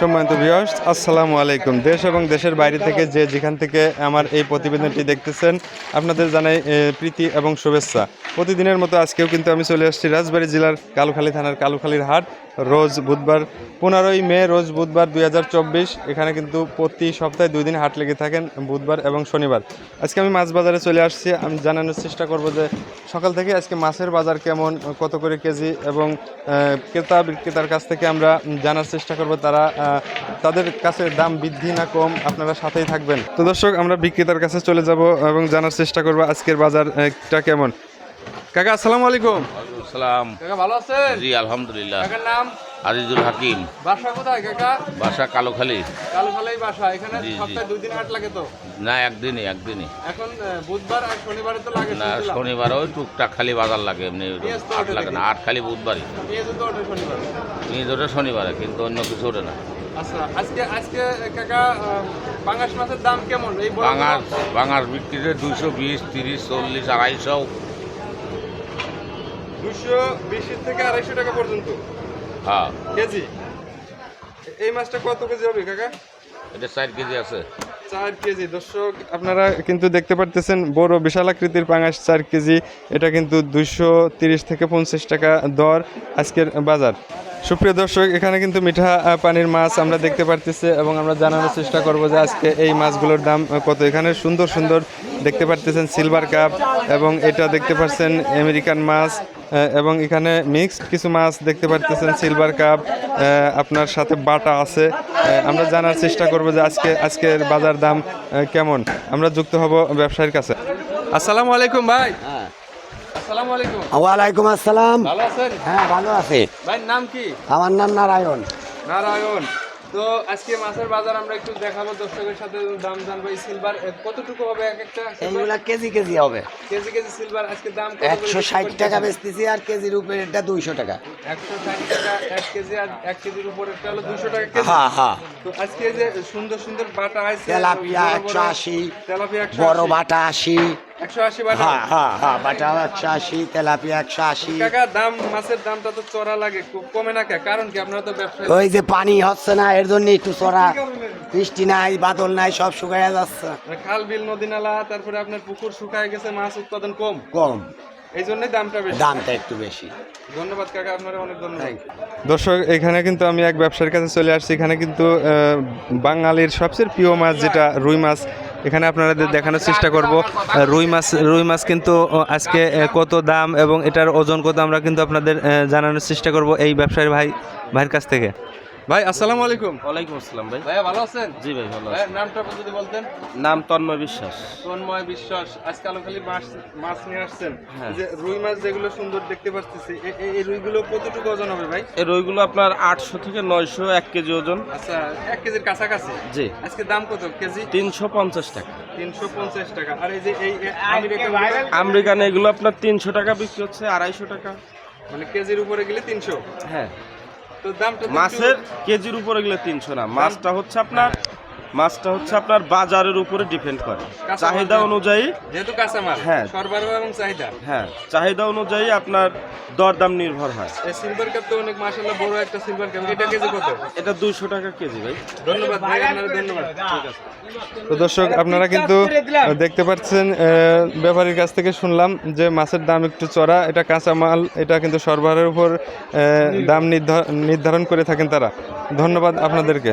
সম্মানিত ভিউয়ার্স, আসসালামু আলাইকুম। দেশ এবং দেশের বাইরে থেকে যেখান থেকে আমার এই প্রতিবেদনটি দেখতেছেন, আপনাদের জানাই প্রীতি এবং শুভেচ্ছা। প্রতিদিনের মতো আজকেও কিন্তু আমি চলে আসছি রাজবাড়ী জেলার কালুখালী থানার কালুখালীর হাট। রোজ বুধবার 15ই মে রোজ বুধবার 2024। এখানে কিন্তু প্রতি সপ্তাহে 2 দিন হাট লেগে থাকেন, বুধবার এবং শনিবার। আজকে আমি মাছ বাজারে চলে আসছি। আমি জানানোর চেষ্টা করব যে সকাল থেকে আজকে মাছের বাজার কেমন, কত করে কেজি, এবং ক্রেতা বিক্রেতার কাছ থেকে আমরা জানার চেষ্টা করব তাদের কাছে দাম বৃদ্ধি না কম। আপনারা সাথেই থাকবেন। তো দর্শক, আমরা বিক্রেতার কাছে চলে যাব এবং জানার চেষ্টা করব আজকের বাজারটা কেমন। কাকা, আসসালামু আলাইকুম। সালাম। কাকা ভালো আছেন? জি আলহামদুলিল্লাহ। কাকার নাম? আজিজুল হাকিম। বাসা কোথায় কাকা? বাসা কালোখালী। কালুখালী বাসা। এখানে জি, জি। সপ্তাহে 2 দিন হাট লাগে তো? না, একদিনই। এখন বুধবার আর শনিবারে তো লাগে। না, শনিবারও টুকটাক খালি বাজার লাগে, এমনি পেঁয়াজ তো হাট ওঠে লাগে না। নাকি? হাট খালি বুধবারই। পেঁয়াজও তো ওঠে শনিবার। নিজ ওঠে শনিবারে, কিন্তু অন্য কিছু ওঠে না। আচ্ছা, আজকে কাকা পাঙাশ মাছের দাম কেমন? এই বড় বাঙার বিক্রিতে 220, 30, 40, 250। 220 থেকে 250 টাকা পর্যন্ত হ্যাঁ, কেজি। এই মাছটা কত কেজি হবে কাকা? এটা 4 কেজি আছে। 4 কেজি। দর্শক, আপনারা কিন্তু দেখতে পারতেছেন বড় বিশাল আকৃতির পাঙাশ 4 কেজি। এটা কিন্তু 230 থেকে 50 টাকা দর আজকের বাজার। সুপ্রিয় দর্শক, এখানে কিন্তু মিঠা পানির মাছ আমরা দেখতে পারতেছি এবং আমরা জানানোর চেষ্টা করব যে আজকে এই মাছগুলোর দাম কত। এখানে সুন্দর সুন্দর দেখতে পারতেছেন সিলভার কাপ, এবং এটা দেখতে পাচ্ছেন আমেরিকান মাছ, এবং এখানে মিক্সড কিছু মাছ দেখতে পারতেছেন সিলভার কাপ, আপনার সাথে বাটা আছে। আমরা জানার চেষ্টা করব যে আজকের বাজার দাম কেমন। আমরা যুক্ত হব ব্যবসায়ীর কাছে। আসসালামু আলাইকুম ভাই। আসসালামু আলাইকুম। ওয়ালাইকুম আসসালাম। ভালো আছেন? হ্যাঁ, ভালো আছে। ভাই নাম কি? আমার নাম নারায়ণ। নারায়ণ। তো আজকে মাছের বাজার আমরা একটু দেখাবো, দর্শকের সাথে দাম জানবো। এই সিলভার কতটুকু হবে এক একটা? এইগুলা কেজি কেজি হবে। কেজি কেজি সিলভার আজকে দাম কত করে? 160 টাকা বেচতেছি, আর কেজির উপরে এটা 200 টাকা। 160 টাকা 1 কেজি, আর 1 কেজির উপরে একটা হলো 200 টাকা কেজি। হ্যাঁ হ্যাঁ। তো আজকে যে সুন্দর সুন্দর বাটা আছে, তেলাপিয়া বড় বড় 180, তেলাপিয়া 180, বড় বাটা 80। 180 বাটা। হ্যাঁ হ্যাঁ হ্যাঁ, বাটা 180, তেলাপিয়া 180। কাকা, মাছের দামটা তো চড়া লাগে, কমে না কে? কারণ কি? আপনারা তো ব্যবসায়ী। ওই যে পানি হচ্ছে না, এর জন্য একটু চড়া। বৃষ্টি নাই, বাদল নাই, সব শুকায় যাচ্ছে। খাল বিল নদী নালা, তারপরে আপনার পুকুর শুকায় গেছে, মাছ উৎপাদন কম, কম, এই জন্যই দামটা বেশি। দামটা একটু বেশি। ধন্যবাদ কাকা, আপনারা অনেক ধন্যবাদ। দর্শক, এখানে কিন্তু আমি এক ব্যবসায়ীর কাছে চলে আসছি। এখানে কিন্তু বাঙালির সবচেয়ে প্রিয় মাছ যেটা রুই মাছ, এখানে আপনাদের দেখানোর চেষ্টা করব। রুই মাছ কিন্তু আজকে কত দাম এবং এটার ওজন কত, আমরা কিন্তু আপনাদের জানানোর চেষ্টা করব এই ব্যবসায়ীর ভাইয়ের কাছ থেকে। ভাই, আসসালামু আলাইকুম। ওয়ালাইকুম আসসালাম ভাই। ভাইয়া ভালো আছেন? জি ভাই, ভালো ভাইয়া আছি। নামটা যদি বলতেন। নাম তন্ময় বিশ্বাস। তন্ময় বিশ্বাস। আজকে আলোখালি মাছ নিয়ে আসছেন। হ্যাঁ। যে রুই মাছ যেগুলো সুন্দর দেখতে পাচ্ছি, এই রুইগুলো কতটুকু ওজন হবে ভাই? এই রুইগুলো আপনার 800 থেকে 900 1 কেজি ওজন। আচ্ছা, 1 কেজির কাছাকাছি। জি। আজকে দাম কত কেজি? 350 টাকা। 350 টাকা। আর এই যে এই আমেরিকান, আমেরিকান এগুলো আপনার 300 টাকা বিক্রি হচ্ছে, 250 টাকা। মানে কেজির উপরে গেলে 300। হ্যাঁ, তো দামটা তো মাছের একটু- কেজির উপরে গেলে 300 না। মাছটা হচ্ছে আপনার বাজারের উপরে ডিপেন্ড করে, কাঁচা চাহিদা মাল। অনুযায়ী। যেহেতু কাঁচামাল, হ্যাঁ। সরবরাহ এবং চাহিদা। হ্যাঁ, চাহিদা অনুযায়ী আপনার দরদাম নির্ভর হয়। এই সিলভার কাপ তো অনেক, মাশাআল্লাহ বড় একটা সিলভার কাপ। এটা কেজি কত? এটা 200 টাকা কেজি ভাই। ধন্যবাদ ভাই, আপনার ধন্যবাদ। ঠিক আছে। তো দর্শক, আপনারা কিন্তু দেখতে পাচ্ছেন, ব্যাপারীর কাছ থেকে শুনলাম যে মাছের দাম একটু চড়া। এটা কাঁচা মাল, এটা কিন্তু সরবরাহের উপর দাম নির্ধারণ করে থাকেন তারা। ধন্যবাদ আপনাদেরকে।